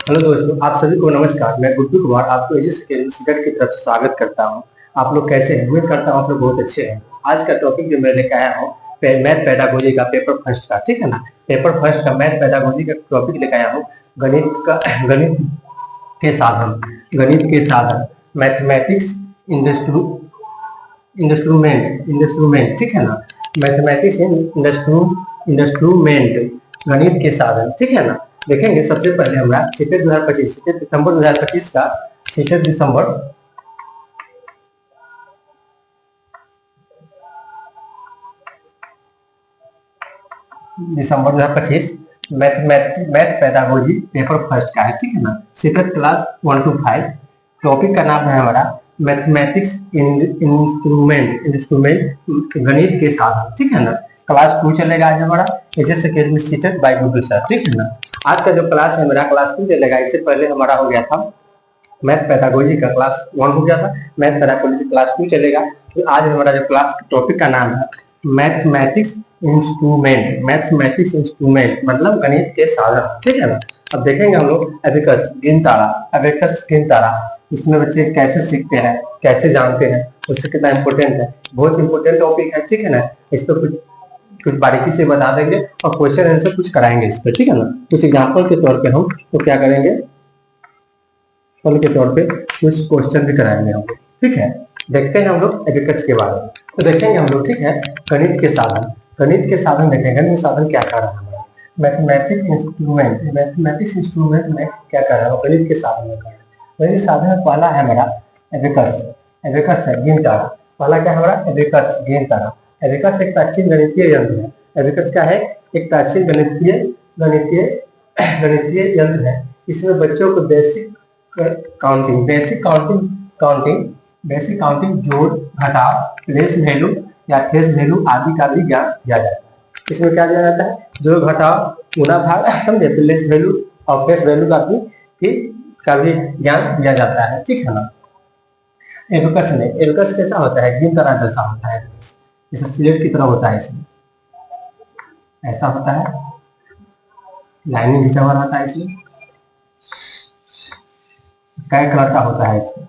Hello दोस्तों, आप सभी को नमस्कार। मैं गुड्डू कुमार आपको एजिस अकेडमी की तरफ से स्वागत करता हूं। आप लोग कैसे हैं? उम्मीद करता हूं आप लोग बहुत अच्छे हैं। आज का टॉपिक जो मैं लेकर आया हूं मैथ पेडागोजी का पेपर फर्स्ट का, ठीक है ना। पेपर फर्स्ट का मैथ पेडागोजी का टॉपिक लेकर आया हूं। गणित का गणित के साधन, गणित के साधन, मैथमेटिक्स इंस्ट्रूमेंट इंस्ट्रूमेंट, ठीक है ना। मैथमेटिक्स इंस्ट्रूमेंट, गणित के साधन, ठीक है ना। देखेंगे सबसे पहले हमारा सीटेट 2025, सीटेट दिसंबर 2025 का, सीटेट दिसंबर दिसंबर 2025 मैथ पेडागोजी पेपर फर्स्ट का है, ठीक है ना। CTET class 1 to 5। टॉपिक का नाम है हमारा मैथमेटिक्स इंस्ट्रूमेंट इंस्ट्रूमेंट गणित के साधन, ठीक है ना। क्लास 2 चलेगा आज हमारा Ages Academy CTET by Guddu sir, ठीक है ना। आज का जो क्लास है मेरा क्लास 2 चलेगा। इससे पहले हमारा हो गया था मैथ पेडागोजी का क्लास 1 हो गया था, मैथ पेडागोजी क्लास 2 चलेगा। तो आज हमारा जो क्लास टॉपिक का नाम है मैथमेटिक्स इंस्ट्रूमेंट मतलब गणित के साधन, ठीक है ना। अब देखेंगे हम लोग एबेकस गिन तारा इसमें बच्चे कैसे सीखते हैं, कैसे जानते हैं, उससे कितना इंपॉर्टेंट है। बहुत इंपॉर्टेंट टॉपिक है, ठीक है ना। इस पर कुछ कुछ बारीकी से बता देंगे और क्वेश्चन आंसर कुछ कराएंगे इस पर, ठीक है ना। कुछ एग्जाम्पल के तौर पे हम तो क्या करेंगे, फल के तौर पे कुछ क्वेश्चन भी कराएंगे हम लोग, ठीक है। देखते हैं हम लोग एबेकस के बारे में। तो देखेंगे हम लोग, ठीक है। गणित के साधन देखेंगे। गणित साधन क्या कर रहा है, मैथमेटिक्स इंस्ट्रूमेंट में क्या कर रहा है, गणित के साधन में कर रहा है। गणित साधन में पहला है हमारा एबेकस। एबेकस है गिन तारा। पहला क्या है हमारा एबेकस गिन तारा। एबेकस एक प्राचीन गणितीय यंत्र है। एबेकस क्या है, एक प्राचीन गणितीय गणितीय गणितीय यंत्र है। इसमें बच्चों को बेसिक काउंटिंग, जोड़, घटाव, प्लेस वैल्यू या फेस वैल्यू आदि का भी ज्ञान दिया जाता है। इसमें क्या दिया जाता है, जोड़, घटाव, गुणा, भाग, समझे, प्लेस वैल्यू और फेस वैल्यू का भी ज्ञान दिया जाता है, ठीक है ना। एबेकस कैसा होता है, गिन तरह जैसा होता है। जैसे स्लेट की तरह होता है, इसमें ऐसा होता है, लाइनिंग खींचा हुआ रहता है। इसमें कई कलर का होता है। इसमें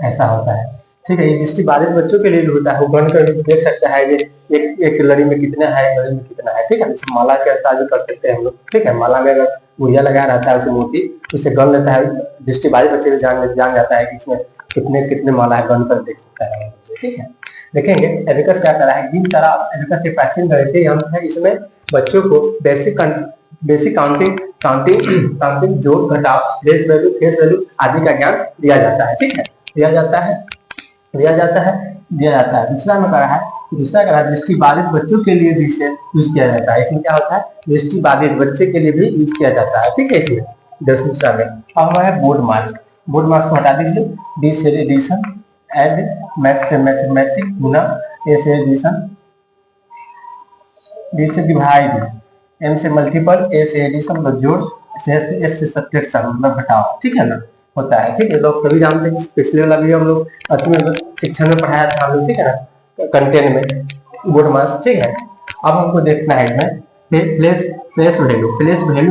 ऐसा होता है, ठीक है। ये दृष्टिबाधित बच्चों के लिए भी होता है। वो बन कर देख सकता है ये एक लड़ी में कितना है, लड़ी में कितना है, ठीक है। जैसे माला के अंदाजा कर सकते हैं हम लोग, ठीक है। माला में अगर गुड़िया लगाया रहता है उसे मोती, उसे गन लेता है। दृष्टिबाधित बच्चे भी जान जाता है कि इसमें कितने कितने माला है, गन कर देख सकता है, ठीक है। देखेंगे एबेकस क्या कर रहा है, गिन तारा। एबेकस एक प्राचीन गणितीय यंत्र है। इसमें बच्चों को बेसिक काउंटिंग, जोड़, घटाव, फेस वैल्यू आदि का ज्ञान दिया जाता है, ठीक है। दिया जाता है। दूसरा में कह रहा है दृष्टिबाधित बच्चों के लिए भी इसे यूज किया जाता है। इसमें क्या होता है, दृष्टिबाधित बच्चे के लिए भी यूज किया जाता है, ठीक है। इसमें दूसरा में अब है बोर्ड मास। बोर्ड मास को हटा दीजिए। डी से एडिशन, एड, मैथ से मैथमेटिक, गुना, ए से एडिशन, डी से डिवाइड, एम से मल्टीपल, ए से एडिशन मतलब जोड़, एस से सब्ट्रैक्शन मतलब घटाव, ठीक है ना, होता है, ठीक है। लोग कभी जानते हैं, पिछले वाला भी हम लोग शिक्षा में पढ़ाया था हम लोग, ठीक है ना, कंटेंट में बोर्ड मास, ठीक है। अब हमको देखना है इसमें प्लेस वैल्यू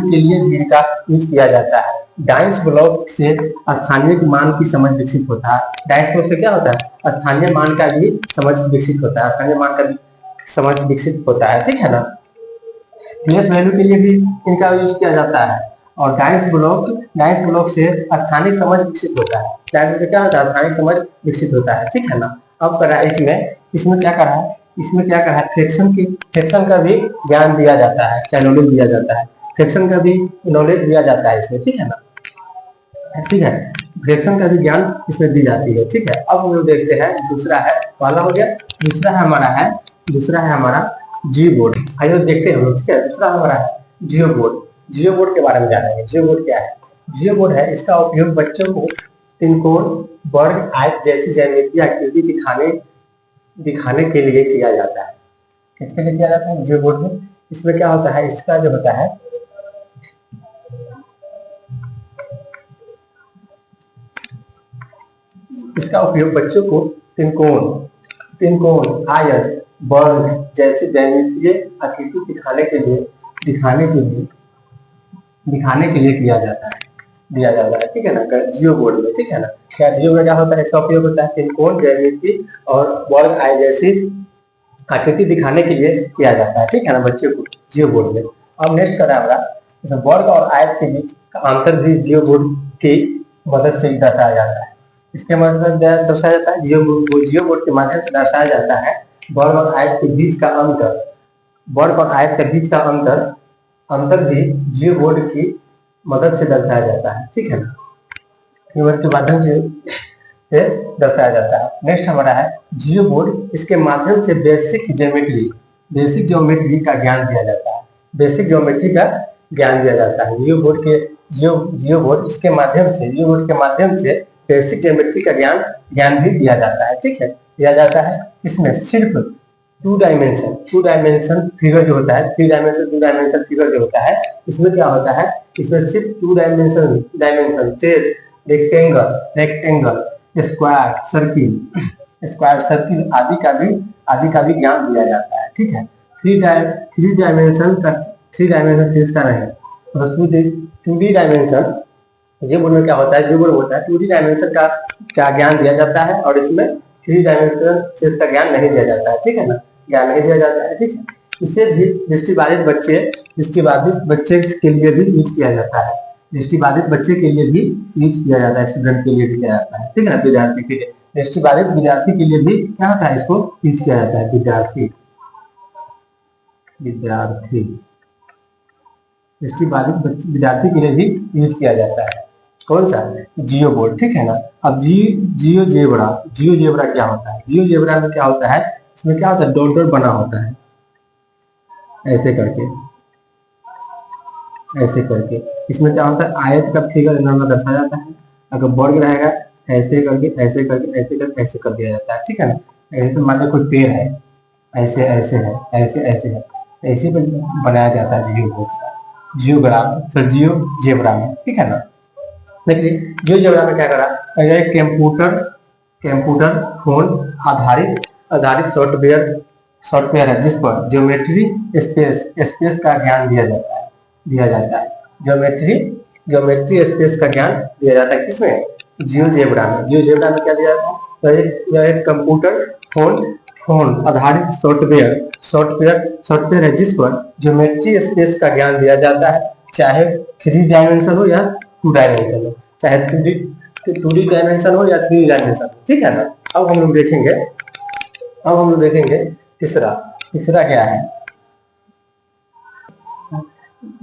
के लिए भी का यूज किया जाता है। डाइस ब्लॉक से स्थानीय मान की समझ विकसित होता है। डाइस ब्लॉक से क्या होता है, स्थानीय मान का भी समझ विकसित होता है, स्थानीय मान का भी समझ विकसित होता है, ठीक है ना। प्लेस वैल्यू के लिए भी इनका यूज किया जाता है। और डाइस ब्लॉक से स्थानीय समझ विकसित होता है। डाइस क्या होता है, स्थानीय समझ विकसित होता है, ठीक है ना। अब करा इसमें क्या करा है, फ्रैक्शन का भी ज्ञान दिया जाता है, नॉलेज दिया जाता है। फ्रैक्शन का भी नॉलेज दिया जाता है इसमें, ठीक है ना, ठीक है। फ्रैक्शन का भी ज्ञान इसमें दी जाती है, ठीक है। अब हम लोग देखते हैं दूसरा है, पहला हो गया, दूसरा है हमारा जियो बोर्ड। आइए देखते हैं हम लोग, ठीक है। दूसरा हमारा है जियो बोर्ड। जियो बोर्ड के बारे में जानेंगे। जियो बोर्ड क्या है, जियो बोर्ड है, इसका उपयोग बच्चों को त्रिकोण, वर्ग, आयत जैसी ज्यामितीय आकृति दिखाने के लिए किया जाता है। किसके लिए किया जाता है, जियो बोर्ड में। इसमें क्या होता है, इसका जो होता है, इसका उपयोग बच्चों को त्रिकोण, आयत, वर्ग जैसे ज्यामितीय आकृति दिखाने के लिए दिया जाता है, ठीक है ना, जियो बोर्ड में, ठीक है ना। क्या जियो में क्या होता है, इसका उपयोग होता है त्रिकोण, ज्यामिति और वर्ग आय जैसी आकृति दिखाने के लिए किया जाता है, ठीक है ना, बच्चे को जियो बोर्ड में। अब नेक्स्ट करा हमारा वर्ग और आयत के बीच का अंतर भी जियो बोर्ड की मदद से दर्शाया जाता है। इसके मदद दर्शाया जाता है जियो बोर्ड के माध्यम से दर्शाया जाता है वर्ग और आयत के बीच का अंतर, वर्ग और आयत के बीच का अंतर भी जियो बोर्ड की मदद से दर्शाया जाता है, ठीक है ना, कीवर्ड के माध्यम से दर्शाया जाता है। नेक्स्ट हमारा है जियो बोर्ड, इसके माध्यम से बेसिक ज्योमेट्री का ज्ञान दिया जाता है, बेसिक ज्योमेट्री का ज्ञान दिया जाता है। जियो बोर्ड इसके माध्यम से बेसिक ज्योमेट्री का ज्ञान भी दिया जाता है, ठीक है, दिया जाता है। इसमें सिर्फ टू डायमेंशन फिगर जो होता है, टू डायमेंशन फिगर जो होता है, इसमें क्या होता है, इसमें सिर्फ two dimension shape, rectangle, square circle आदि का भी ज्ञान दिया जाता है, ठीक है। थ्री डायमेंशन चीज का नहीं, मतलब 2D डायमेंशन ये बोलने क्या होता है, जो बोल होता है 2D डायमेंशन का क्या ज्ञान दिया जाता है, और इसमें 3 डायमेंशन चीज का ज्ञान नहीं दिया जाता है, ठीक है ना, ज्ञान नहीं दिया जाता है, ठीक है। इसे भी दृष्टिबाधित बच्चे के लिए भी यूज किया जाता है, दृष्टिबाधित बच्चे के लिए भी यूज किया जाता है, स्टूडेंट के लिए भी किया जाता है, ठीक है ना, विद्यार्थी के लिए, दृष्टिबाधित विद्यार्थी के लिए भी क्या होता है, इसको यूज किया जाता है, दृष्टिबाधित विद्यार्थी के लिए भी यूज किया जाता है। कौन सा, जियो बोर्ड, ठीक है ना। अब जियो जेब्रा क्या होता है, जियो जेब्रा में क्या होता है, इसमें क्या होता है, डॉट बना होता है, ऐसे करके इसमें क्या होता है, आयत का फिगर में दर्शाया जाता है। अगर वर्ग रहेगा ऐसे कर दिया जाता है, ठीक है ना। ऐसे मान लो कोई पेड़ है, ऐसे है, ऐसे पर बनाया जाता है जियो जेब्रा में, ठीक है ना। देखिए जियो जेब्रा में क्या करा, कंप्यूटर फोन आधारित सॉफ्टवेयर है, जिस पर ज्योमेट्री स्पेस का ज्ञान दिया जाता है, ज्योमेट्री स्पेस का ज्ञान दिया जाता है, किसमें, जियो जेब्रा में क्या दिया जाता है, तो यह एक कंप्यूटर फोन आधारित सॉफ्टवेयर है, जिस पर ज्योमेट्री स्पेस का ज्ञान दिया जाता है, चाहे 3 डायमेंशन हो या 2 डायमेंशन हो, चाहे 2D डायमेंशन हो या 3 डायमेंशन हो, ठीक है ना। अब हम लोग देखेंगे तीसरा क्या है,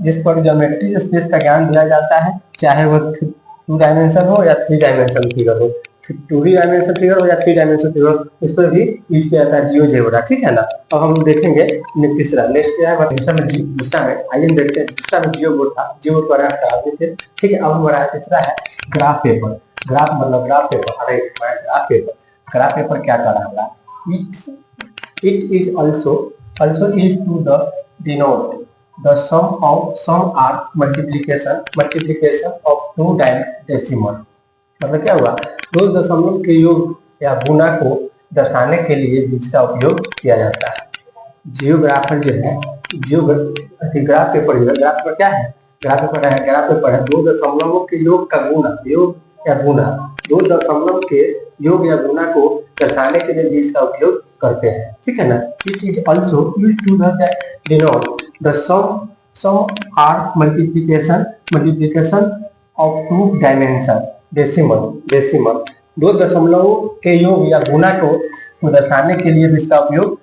जिस पर ज्योमेट्री स्पेस का ज्ञान दिया जाता है, चाहे वो 2 डायमेंशन हो या 3 डायमेंशन फिगर हो, 2D डायमेंशन फिगर हो या 3 डायमेंशन फिगर, उस पर भी यूज किया जाता है जियो जेब्रा, ठीक है ना। अब हम देखेंगे तीसरा, नेक्स्ट क्या है, दूसरा में आइए देखते हैं, दूसरा में जियो बोर्ड था, जियो बोर्ड पर कराते थे, ठीक है। अब हमारा तीसरा है ग्राफ पेपर, ग्राफ पेपर क्या कर रहा है, it is also used to the denote the sum or multiplication of 2 decimal, मतलब क्या हुआ, 2 दशमलव के योग या गुणा को दर्शाने के लिए भी इसका उपयोग किया जाता है। जियोग्राफर जो है, ग्राफ पेपर क्या है, ग्राफ पेपर है 2 दशमलवों के योग या गुणा 2 दशमलव के योग या गुणा को दर्शाने के लिए भी इसका उपयोग करते हैं, ठीक है ना। It is also used to denote the sum और मल्टीप्लिकेशन ऑफ 2 डायमेंशन डेसिमल 2 दशमलव के योग या गुणा को दर्शाने के लिए भी इसका उपयोग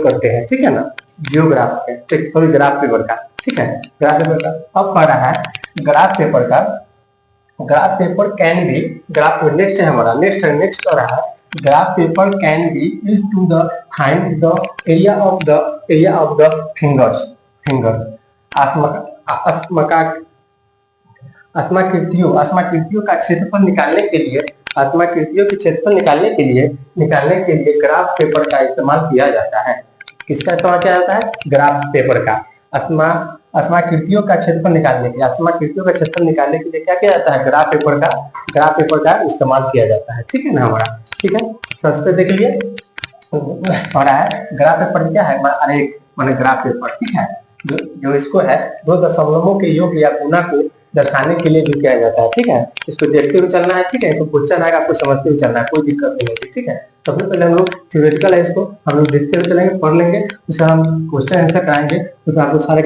करते हैं, ठीक है ना, जियोग्राफ के, ग्राफ पेपर का, ठीक है, ग्राफ पेपर का। अब पढ़ रहा है ग्राफ पेपर का, graph paper can be, graph next है हमारा, नेक्स्ट हो रहा है, graph paper can be used to the find the area of the finger अस्माकृतियों का क्षेत्रफल निकालने के लिए ग्राफ पेपर का इस्तेमाल किया जाता है। किसका इस्तेमाल किया जाता है, ग्राफ पेपर का। असमाकृतियों का क्षेत्रफल निकालने के लिए, असमाकृतियों का क्षेत्रफल निकालने के लिए क्या किया जाता है, ग्राफ पेपर का इस्तेमाल किया जाता है। ठीक है ना हमारा, ठीक है। सबसे पहले देख लीजिए हमारा है ग्राफ पेपर क्या है, आरेख माने ग्राफ पेपर, ठीक है। जो इसको है दो दशमलवों के योग या गुना को दर्शाने के लिए भी किया जाता है। ठीक है, इसको देखते हुए चलना है। ठीक है, तो क्वेश्चन आएगा आपको समझते हुए चलना है, कोई दिक्कत नहीं होगी। ठीक है, सबसे पहले हम लोग थ्योरेटिकल है, इसको हम लोग देखते हुए चलेंगे, पढ़ लेंगे, उससे हम क्वेश्चन आंसर कराएंगे, तो आपको सारे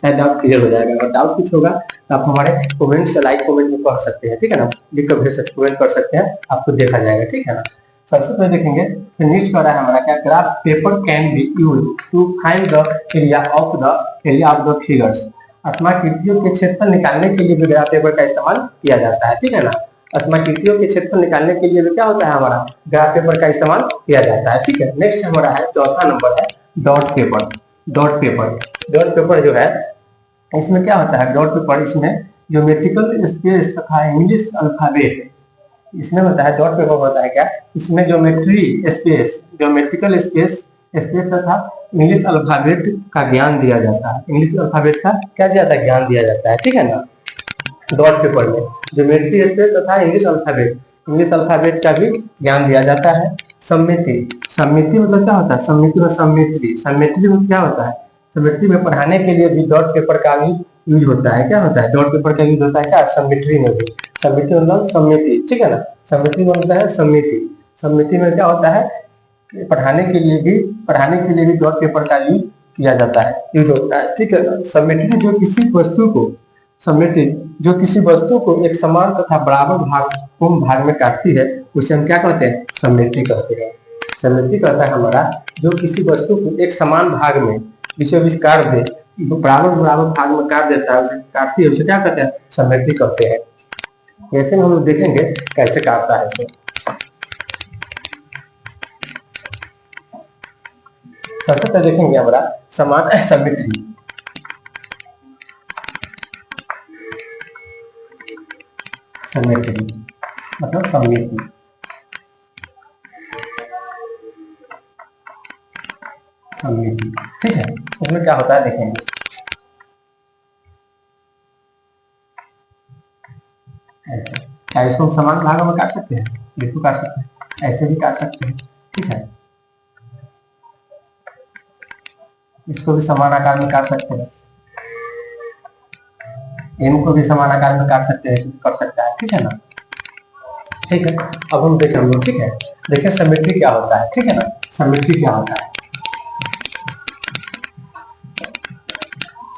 शायद डाउट क्लियर हो जाएगा। अगर डाउट कुछ होगा तो आप हमारे कमेंट से लाइक कमेंट में पढ़ सकते हैं। ठीक है ना, लिख कर भेज सकते, कमेंट कर सकते हैं, आपको देखा जाएगा। ठीक है ना, सबसे पहले देखेंगे नेक्स्ट कर रहा है हमारा क्या, graph paper can be use to find the area of the figures. असमाकृतियों के क्षेत्रफल निकालने के लिए भी ग्राफ पेपर का इस्तेमाल किया जाता है। ठीक है ना, असमाकृतियों के क्षेत्रफल निकालने के लिए भी क्या होता है, हमारा ग्राफ पेपर का इस्तेमाल किया जाता है। ठीक है, नेक्स्ट हमारा है चौथा नंबर है डॉट पेपर। डॉट पेपर जो है इसमें क्या होता है, डॉट पेपर इसमें ज्योमेट्रिकल स्पेस तथा इंग्लिश अल्फाबेट इसमें होता है। डॉट पेपर होता है क्या, इसमें ज्योमेट्रिकल स्पेस तथा इंग्लिश अल्फाबेट का ज्ञान दिया जाता है। इंग्लिश अल्फाबेट का क्या दिया जाता है, ज्ञान दिया जाता है। ठीक है ना, डॉट पेपर में ज्योमेट्री स्पेस तथा इंग्लिश अल्फाबेट का भी ज्ञान दिया जाता है। समिति मतलब क्या होता है, समिति में क्या होता है, समिति में पढ़ाने के लिए भी डॉट पेपर का भी यूज होता है। क्या होता है, डॉट पेपर का यूज होता है क्या, समिति में भी। समिति मतलब समिति, ठीक है ना, समिति मतलब है समिति में क्या होता है, पढ़ाने के लिए भी डॉट पेपर का यूज किया जाता है, यूज होता है। ठीक है ना, समिति जो किसी वस्तु को एक समान तथा बराबर भाग में काटती है, उसे हम क्या कहते हैं, समिति कहते हैं। समिति कहता है हमारा जो किसी वस्तु को एक समान भाग में बीचों बीच काट दे, बराबर भाग में काट देता है, उसे काटती है, उसे क्या कहते हैं, समिति कहते हैं। ऐसे में हम लोग देखेंगे कैसे काटता है इसे। सबसे पहले देखेंगे हमारा समान समिति। मतलब समिति, ठीक है। उसमें क्या होता है देखेंगे, क्या इसको समान भागों में काट सकते हैं, इसको काट सकते हैं, ऐसे भी काट सकते हैं। ठीक है, इसको भी समान आकार में काट सकते हैं, एम को भी समान आकार में काट सकते हैं, कर सकता है। ठीक है ना, ठीक है। अब हम देखें लोग, ठीक है, देखिए समिति क्या होता है। ठीक है ना, समिति क्या होता है,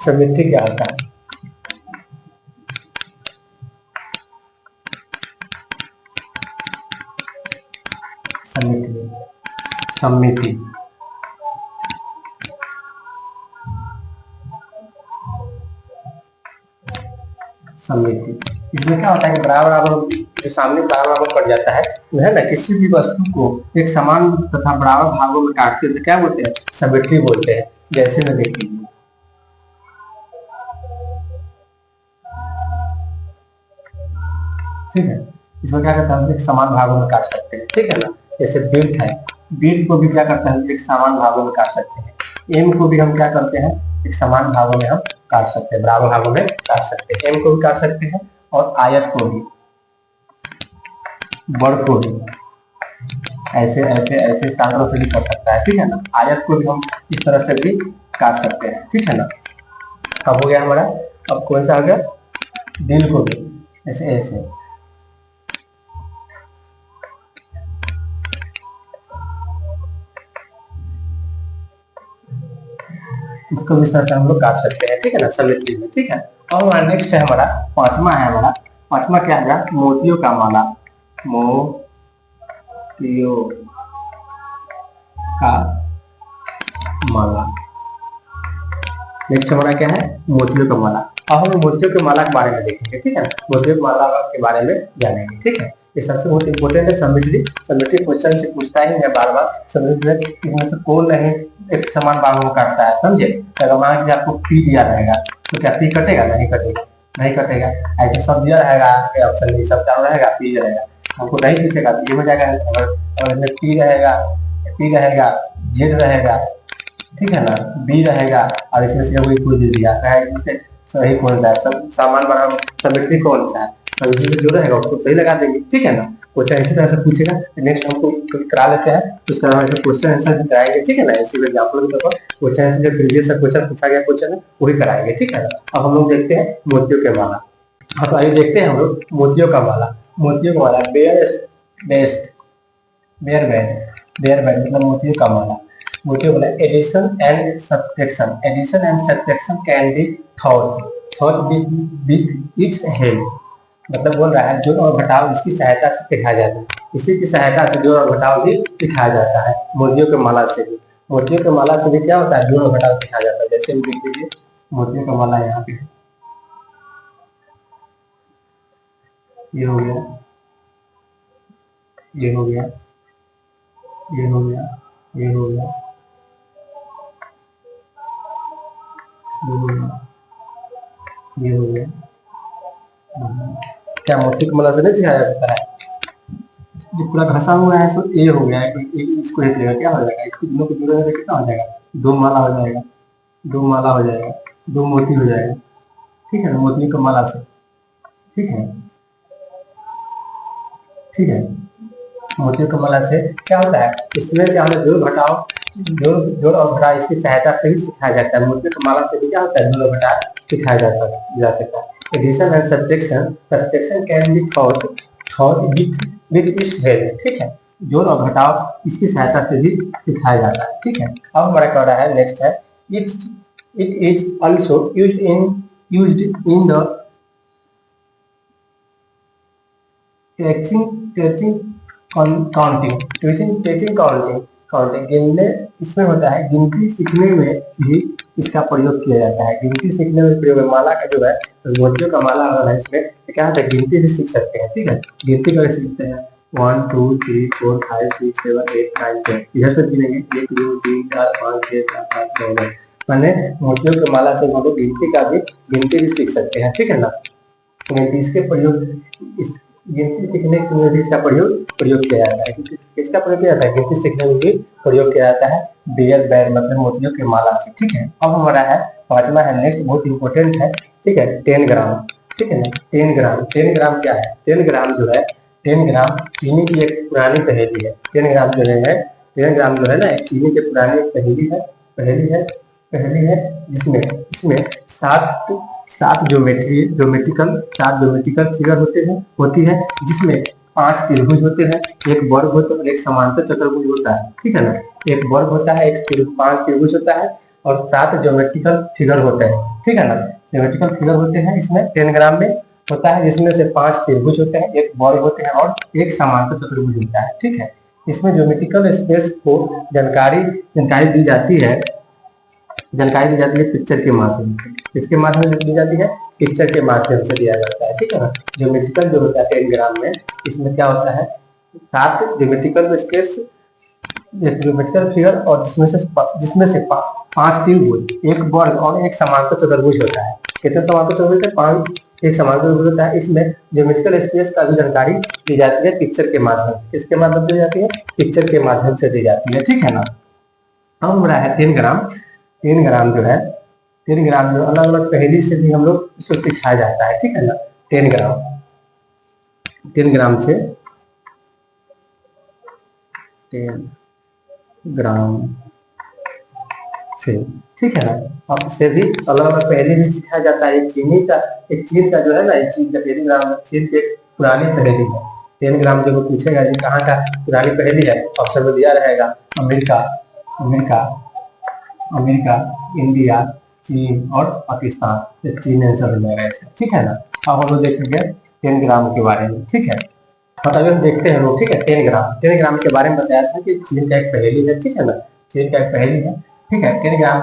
समिति क्या होता है, समिति इसमें क्या होता है कि बराबर जो सामने बराबर पड़ जाता है, तो है ना, किसी भी वस्तु को एक समान तथा बराबर भागों में काटते हैं, तो क्या बोलते हैं, समिति बोलते हैं। जैसे में देख लीजिए, ठीक है, इसमें क्या करता है, एक समान भागों में काट सकते हैं। ठीक है ना, जैसे बीट है, बीट को भी क्या करता है, एक समान भागों में काट सकते हैं। एम को भी हम क्या करते हैं, एक समान भागों में हम काट सकते हैं, बराबर भागों में काट सकते हैं। एम को भी काट सकते हैं और आयत को भी, वर्ग को भी ऐसे स्थानों से भी कर सकता है। ठीक है ना, आयत को भी हम इस तरह से भी काट सकते हैं। ठीक है ना, अब हो गया हमारा, अब कौन सा हो गया, दिल को भी ऐसे इसको भी इस तरह से हम लोग काट सकते हैं। ठीक है ना, समिति में। ठीक है, और हमारा नेक्स्ट है हमारा पांचवा है, हमारा पांचवा क्या है, मोतियों का माला। मोतियों का माला, नेक्स्ट हमारा क्या है, मोतियों का माला। अब हम मोतियों के माला के बारे में देखेंगे। ठीक है, मोतियों की माला के बारे में जानेंगे। ठीक है, ये सबसे बहुत इंपॉर्टेंट है। समिति क्वेश्चन से पूछता ही है बार बार, समिति में इसमें से कौन नहीं एक समान भागों में काटता है, समझे। अगर मान लीजिए आपको पी दिया रहेगा, तो क्या पी कटेगा, नहीं कटेगा। ऐसे सब दिया रहेगा, ऑप्शन नहीं, सब चारों रहेगा, पी रहेगा, हमको नहीं पूछेगा तो ये हो जाएगा। अगर पी रहेगा, जेड रहेगा, ठीक है ना, बी रहेगा और इसमें से कोई कोई दे दिया है, इसमें सही कौन सा है, सब सामान बना सिमेट्री कौन सा है, तो इसी से जो रहेगा उसको सही लगा देंगे, ठीक है ना। क्वेश्चन इसी तरह से पूछेगा। नेक्स्ट हमको करा लेते हैं, उसका नाम है क्वेश्चन आंसर भी कराएंगे, ठीक है ना। इसी एग्जाम्पल के तौर पर क्वेश्चन आंसर जो प्रीवियस क्वेश्चन पूछा गया क्वेश्चन है वही कराएंगे, ठीक है ना। अब हम लोग देखते हैं मोतियों के माला। हाँ तो आइए देखते हैं हम लोग मोतियों का माला। मोतियों का माला बेस्ट बेयर बेड मतलब मोतियों का माला। मोतियों का माला addition and subtraction can be thought with its help. मतलब बोल रहा है जोड़ और घटाव इसकी सहायता से सिखाया जाता है, इसी की सहायता से जोड़ और घटाव भी सिखाया जाता है। मोतियों के माला से भी, मोतियों के माला से भी क्या होता है, जोड़ और घटाव सिखाया जाता है। जैसे हम देख लीजिए मोतियों का माला यहाँ पे ये हो गया, ये हो गया, ये हो गया, ये हो गया, ये हो गया, ये हो गया। क्या मोती के माला से नहीं सिखाया जाता है? जो पूरा घसा हुआ है सो ए हो गया है, इसको एक लेगा क्या हो जाएगा, इसको दोनों को जोड़ेगा तो कितना हो जाएगा, दो माला हो जाएगा, दो माला हो जाएगा, दो मोती हो जाएगा, ठीक है ना, मोती का माला से, ठीक है, ठीक है। मोतियों की माला से क्या होता है, इसमें क्या होता है, जोड़ घटाओ, जोड़ और घटाव इसकी सहायता से भी सिखाया जाता है। मोतियों की माला से भी क्या होता है, जोड़ और घटाव सिखाया जा सकता है। Addition and subtraction can be thought with its help, ठीक है। जोड़ और घटाव इसकी सहायता से भी सिखाया जाता है, ठीक है। अब हमारा क्या रहा है, नेक्स्ट है it is also used in the teaching counting गिनने इसमें होता है, गिनती सीखने में भी इसका प्रयोग किया जाता है। गिनती सीखने में प्रयोग है। माला का जो है, मोतियों का माला अगर है इसमें तो क्या होता है, गिनती भी सीख सकते हैं, ठीक है। गिनती कैसे सीखते हैं, 1 2 3 4 5 6 7 8 9 10 इधर से गिनेंगे 1 2 3 4 5 6 7 8 9 10। मैंने मोतियों की माला से हम लोग गिनती भी सीख सकते हैं, ठीक है ना। इसके प्रयोग इस गिनती सीखने में भी इसका प्रयोग किया जाता है। इसका प्रयोग किया जाता है, गिनती सीखने में भी प्रयोग किया जाता है। बियर बैर मतलब मोतियों की माला से, ठीक है। अब हमारा है पांचवा है, नेक्स्ट बहुत इंपॉर्टेंट है, ठीक है, 10 ग्राम, ठीक है ना। 10 ग्राम क्या है, 10 ग्राम जो है, 10 ग्राम चीनी की एक पुरानी पहेली है। 10 ग्राम जो है, 10 ग्राम जो है ना, एक चीनी की पुरानी पहेली है, पहेली है जिसमें इसमें सात ज्योमेट्रिकल फिगर होती है, जिसमें 5 त्रिभुज होते हैं, एक वर्ग होता है और एक समांतर चतुर्भुज होता है, ठीक है ना। एक वर्ग होता है, 5 त्रिभुज होता है और 7 ज्योमेट्रिकल फिगर होते हैं, ठीक है ना। ज्योमेट्रिकल फिगर होते हैं इसमें 10 ग्राम में होता है, जिसमें से 5 त्रिभुज होते हैं, एक वर्ग होते हैं और एक समांतर चतुर्भुज होता है, ठीक है। इसमें ज्योमेट्रिकल स्पेस को जानकारी दी जाती है, पिक्चर के माध्यम से। किसके माध्यम से दी जाती है, पिक्चर के माध्यम से दिया जाता है, ठीक है ना। ज्योमेट्रिकल जो होता है 10 ग्राम में, इसमें क्या होता है, 7 ज्योमेट्रिकल स्पेस, ज्योमेट्रिकल फिगर और जिसमें से 5 त्रिभुज, एक वर्ग और एक समांतर चतुर्भुज होता है। कितने समांतर चतुर्भुज होते हैं, 5 एक समांतर चतुर्भुज होता है। इसमें ज्योमेट्रिकल स्पेस का भी जानकारी दी जाती है पिक्चर के माध्यम से। किसके माध्यम से दी जाती है, पिक्चर के माध्यम से दी जाती है, ठीक है ना। अब हमारा है 10 ग्राम। 10 ग्राम जो है, 10 ग्राम जो अलग अलग पहेली से भी हम लोग इसको सिखाया जाता है, ठीक है ना। 10 ग्राम, 10 ग्राम से 10 ग्राम से, ठीक है ना। अब इससे भी अलग अलग पहेली भी सिखाया जाता है। एक चीन का जो है ना, एक चीन का 10 ग्राम चीन की पुरानी पहेली है। 10 ग्राम जो पूछेगा ये कहाँ का पुरानी पहेली है, ऑप्शन में दिया रहेगा, अमेरिका, इंडिया, चीन और पाकिस्तान। चीन आंसर हो जाएगा इसका, ठीक है ना। अब हम लोग देखेंगे 10 ग्राम के बारे में, ठीक है। अभी हम देखते हैं लोग, ठीक है। 10 ग्राम के बारे में बताया था कि चीन का एक पहेली है, ठीक है ना, चीन का एक पहेली है, ठीक है। 10 ग्राम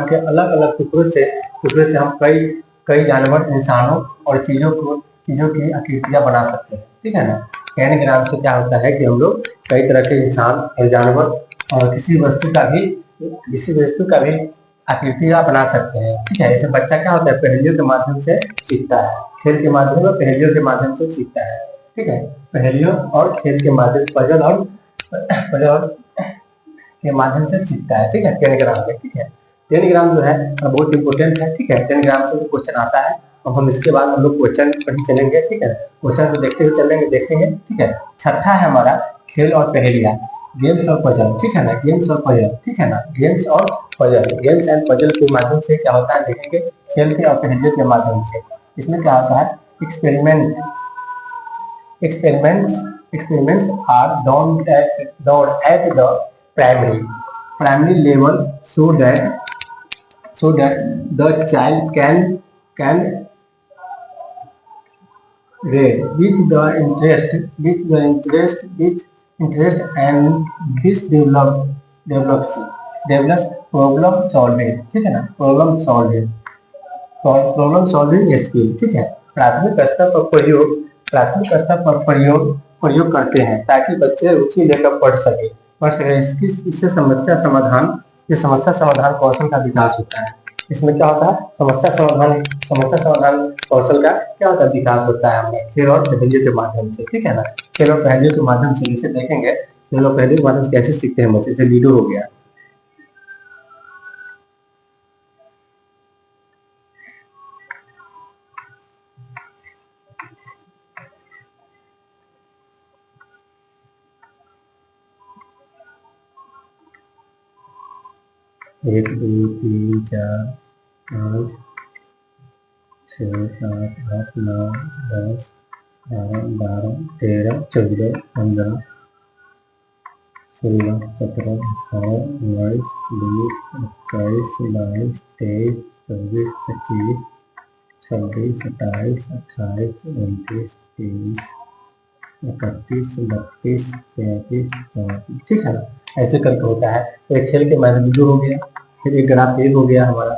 के अलग अलग टुकड़ों से हम कई जानवर, इंसानों और चीजों की आकृतियां बना सकते हैं, ठीक है ना। 10 ग्राम से क्या होता है कि हम लोग कई तरह के इंसान और जानवर और किसी वस्तु का भी आकृतियां बना सकते हैं, ठीक है। ऐसे बच्चा क्या होता है, पहेलियों के माध्यम से सीखता है, खेल के माध्यम में पहेलियों के माध्यम से सीखता है, ठीक है। पहेलियों और खेल के माध्यम, पजल और के माध्यम से सीखता है, ठीक है, 10 ग्राम में, ठीक है। 10 ग्राम जो है बहुत इंपॉर्टेंट है, ठीक है, 10 ग्राम से क्वेश्चन आता है। और हम इसके बाद हम लोग क्वेश्चन पर ही चलेंगे, ठीक है, क्वेश्चन को देखते हुए चलेंगे, देखेंगे, ठीक है। छठा है हमारा खेल और पहेलियां, गेम्स और पजल, ठीक है ना, गेम्स और पजल, ठीक है ना, गेम्स और पजल, गेम्स एंड पजल के माध्यम से क्या होता है देखेंगे, खेल के और पहेलियों के माध्यम से। इसमें क्या होता है, experiment, experiments are done at the primary level so that the child can read with interest and this develops problem solving, ठीक है ना, प्रॉब्लम सॉल्विंग स्किल, ठीक है। प्राथमिक स्तर पर प्रयोग करते हैं ताकि बच्चे रुचि लेकर पढ़ सके। इससे समस्या समाधान कौशल का विकास होता है। इसमें क्या होता है, समस्या समाधान कौशल का क्या होता है, विकास होता है हमें खेल और पहेलियों के माध्यम से, ठीक है ना। खेल और पहेलियों के माध्यम से जिसे देखेंगे, खेल और पहेलियों के माध्यम से कैसे सीखते हैं बच्चे, जैसे लूडो हो गया। एक, दो, तीन, चार, पाँच, 6, 7, 8, 9, 10, 11, 12, 13, 14, 15, 16, 17, 18, 19, 20, 21, 22, 23, 24, 25, 26, 27, 28, 29, 30, 31, 32, 33, 34, ठीक है ना, ऐसे करके होता है। तो एक खेल के माध्यम लूडो हो गया, फिर एक ग्राफ पेज हो गया हमारा।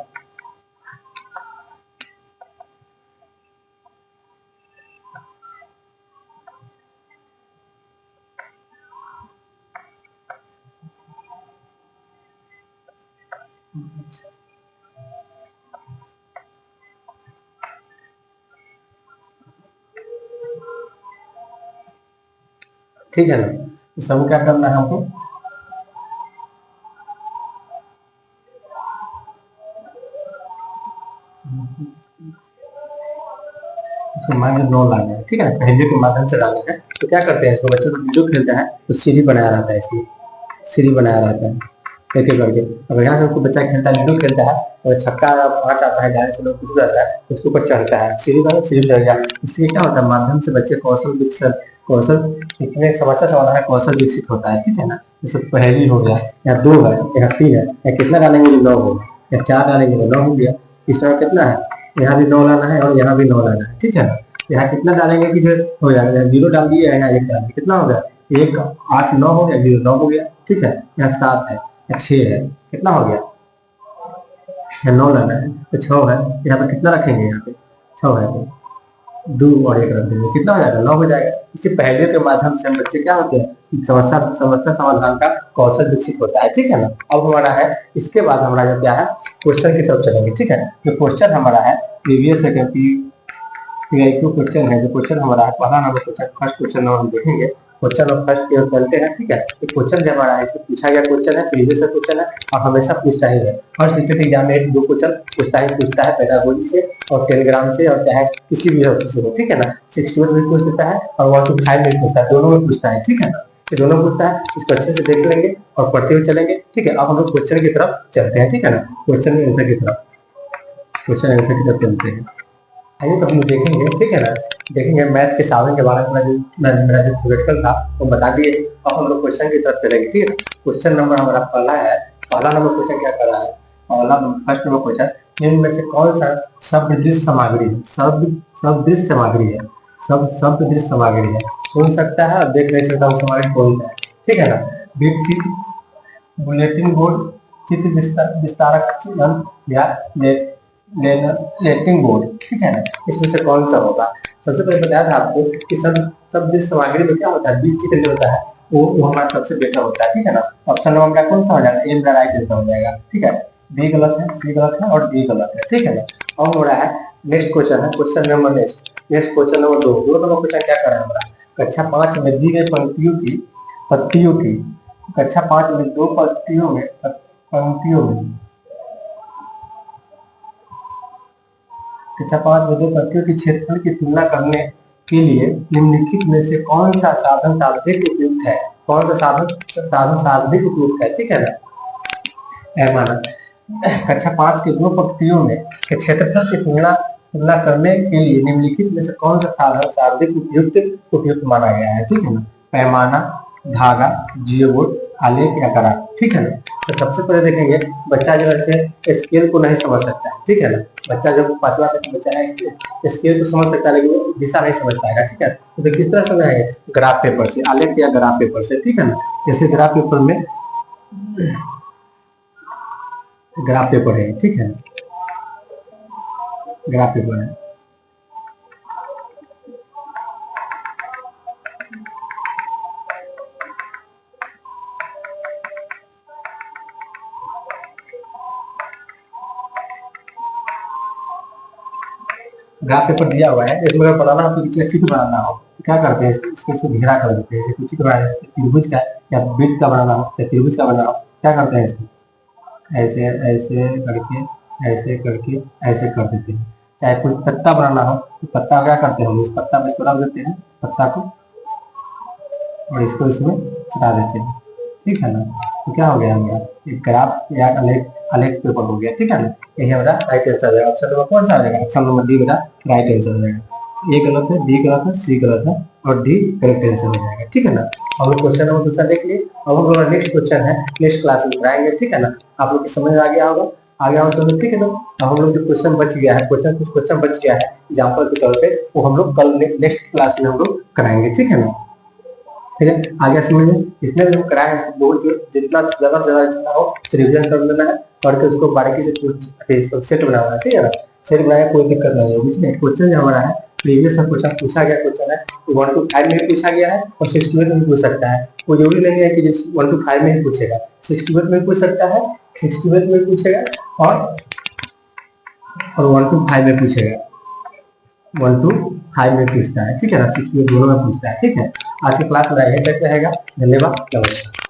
ठीक है ना, सब क्या करना है हमको, इसको मान 9 लाना है, ठीक है, पहले के माध्यम से डालना है। तो क्या करते हैं, इसको बच्चे को लूडो खेलता है तो सीढ़ी बनाया रहता है, इसमें सीढ़ी बनाया रहता है एक एक करके। अब यहाँ से बच्चा खेलता है, लूडो खेलता है, और छक्का 5 आता है, जाने से लोग कुछ रहता है, उसके ऊपर चढ़ता है, सीढ़ी बना, सीढ़ी चढ़ गया। इससे क्या होता है, माध्यम से बच्चे कौशल सीखने, समस्या समाधान कौशल विकसित होता है, ठीक है ना। जैसे पहेली हो गया, या 2 है, या 3 है, या कितना डालेंगे तो 9 होगा, या 4 डालेंगे तो 9 हो गया। इस तरह कितना है, यहाँ भी 9 लाना है और यहाँ भी 9 लाना है, ठीक है ना। यहाँ कितना डालेंगे कि जो हो जाएगा, 0 डाल दिए, यहाँ 1 डाल दिए, कितना हो गया, 1, 8, 9 हो गया, 0, 9 हो गया, ठीक है। यहाँ 7 है, 6 है, कितना हो गया, यहाँ 9 लाना है तो 6 है, यहाँ पे कितना रखेंगे, यहाँ पे 6 है, 2 और 1 रख देंगे, कितना हो जाएगा, 9 हो जाएगा। इससे पहले के माध्यम से हम बच्चे क्या होते हैं, समस्या समाधान का कौशल विकसित होता है, ठीक है ना। अब हमारा है, इसके बाद हमारा जो क्या है, क्वेश्चन की तरफ चलेंगे, ठीक है। जो क्वेश्चन हमारा है प्रीवियस क्वेश्चन है, जो क्वेश्चन हमारा है, पहला नंबर क्वेश्चन, फर्स्ट क्वेश्चन हम देखेंगे, क्वेश्चन और फर्स्ट की ओर चलते हैं, ठीक है। तो क्वेश्चन जो हमारा है, पूछा गया क्वेश्चन है, प्रीवियस क्वेश्चन है, और हमेशा पूछता ही है, और सीटेट एग्जाम में 2 क्वेश्चन पूछता है पेडागोजी से और टेलीग्राम से, और चाहे किसी भी ऑफिस से हो, ठीक है ना। 68 में पूछ देता है और 1 to 5 में पूछता है, दोनों में पूछता है, ठीक है ना। ये दोनों पूछता है, इसको अच्छे से देख लेंगे और पढ़ते हुए चलेंगे, ठीक है। अब हम लोग क्वेश्चन की तरफ चलते हैं, ठीक है ना, क्वेश्चन आंसर की तरफ चलते हैं। आइए तो हम लोग देखेंगे, ठीक है ना, देखेंगे मैथ के साधन के बारे में, मेरा जो थ्योरेटिकल था वो बता दिए। अब हम लोग क्वेश्चन की तरफ चलेंगे, ठीक है। क्वेश्चन नंबर हमारा पहला है, पहला नंबर क्वेश्चन क्या कर रहा है, फर्स्ट नंबर क्वेश्चन, इनमें से कौन सा शब्ददृश्य सामग्री है, शब्ददृश्य सामग्री है, सुन सकता है और देख नहीं सकता वो सामग्री कौन सा है, ठीक है ना। बुलेटिन बोर्ड, चित्र विस्तारक या लेटिंग बोर्ड, ठीक है ना। इसमें से कौन सा होगा, सबसे पहले बताया था आपको कि सब जिस सामग्री में क्या होता है, बीज चित्र जो होता है वो हमारा सबसे बेटर होता है, ठीक है ना। ऑप्शन नंबर मेरा कौन सा हो जाएगा, ए मेरा राइट आंसर हो जाएगा, ठीक है। बी गलत है, सी गलत है और डी गलत है, ठीक है ना। अब हो रहा है नेक्स्ट क्वेश्चन है, question number question number 2 number question क्या कर रहा है हमारा, कक्षा 5 में दी गई पत्तियों की कक्षा 5 में दो पंक्तियों में कक्षा 5 में दो पंक्तियों के क्षेत्रफल की तुलना करने के लिए निम्नलिखित में से कौन सा साधन सर्वाधिक उपयुक्त है? कौन सा साधन सर्वाधिक उपयुक्त है? ठीक है ना। पैमाना, कक्षा 5 के दो पंक्तियों में के क्षेत्रफल की तुलना करने के लिए निम्नलिखित में से कौन सा साधन सर्वाधिक उपयुक्त माना गया है? ठीक है ना। पैमाना, धागा, जियोबोर्ड, आलेख या ग्राफ। ठीक है ना। तो सबसे पहले देखेंगे, बच्चा जो है स्केल को नहीं समझ सकता है। ठीक है ना। बच्चा जब 5वां तक बच्चा है स्केल को समझ सकता है लेकिन वो दिशा नहीं समझ पाएगा। ठीक है। तो किस तरह समझाएंगे? ग्राफ पेपर से, आलेख या ग्राफ पेपर से। ठीक है ना। जैसे ग्राफ पेपर है। ठीक है, ग्राफ पेपर है। ग्राफ पेपर दिया हुआ है, इसमें अगर बनाना हो तो किसी चित्र बनाना हो तो क्या करते हैं? इसको घेरा कर देते हैं। कुछ चित्र बनाना है त्रिभुज का या वृत्त का बनाना हो या त्रिभुज का बनाना हो, क्या करते हैं? इसको ऐसे ऐसे करके ऐसे कर देते हैं। चाहे कोई पत्ता बनाना हो तो पत्ता क्या करते हैं? इस पत्ता पे इसको रख देते हैं, पत्ता को, और इसको इसमें सटा देते हैं। ठीक है ना। तो क्या हो गया हमारा? एक ग्राफ या आलेख पेपर हो गया। ठीक है ना। यही हमारा राइट आंसर है। ऑप्शन नंबर कौन सा आ जाएगा? ऑप्शन नंबर डी मेरा राइट आंसर हो जाएगा। ए गलत है, बी गलत है, सी गलत है और डी करेक्ट आंसर हो जाएगा। ठीक है ना। हम लोग क्वेश्चन नंबर दूसरा देख लिए। अब हम लोग नेक्स्ट क्वेश्चन है, नेक्स्ट क्लास में कराएंगे। ठीक है ना। आप लोग की समझ आ गया होगा, समझ। ठीक है ना। अब हम लोग जो क्वेश्चन बच गया है, कुछ क्वेश्चन बच गया है एग्जाम्पल के तौर पे, वो हम लोग कल नेक्स्ट क्लास में हम लोग कराएंगे। ठीक है ना। ठीक है, आगे समझिए। इतने भी हम कराए बहुत जितना ज्यादा से ज्यादा जितना हो रिविजन कर लेना है, पढ़ के उसको बारीकी से सेट बनाना है। ठीक है ना। सेट बनाया कोई दिक्कत नहीं होगी। ठीक है। क्वेश्चन जो हमारा है प्रीवियस क्वेश्चन पूछा गया क्वेश्चन है, 1 to 5 में भी पूछा गया है और 68 में भी पूछ सकता है। कोई जरूरी नहीं है कि 1 to 5 में ही पूछेगा, 68 में भी पूछ सकता है, 68 में पूछेगा और 1 to 5 में पूछेगा। 1 to 5 में पूछता है। ठीक है ना। 68 दोनों में पूछता है। ठीक है। आज की क्लास मेरा यही तक रहेगा। धन्यवाद, नमस्कार।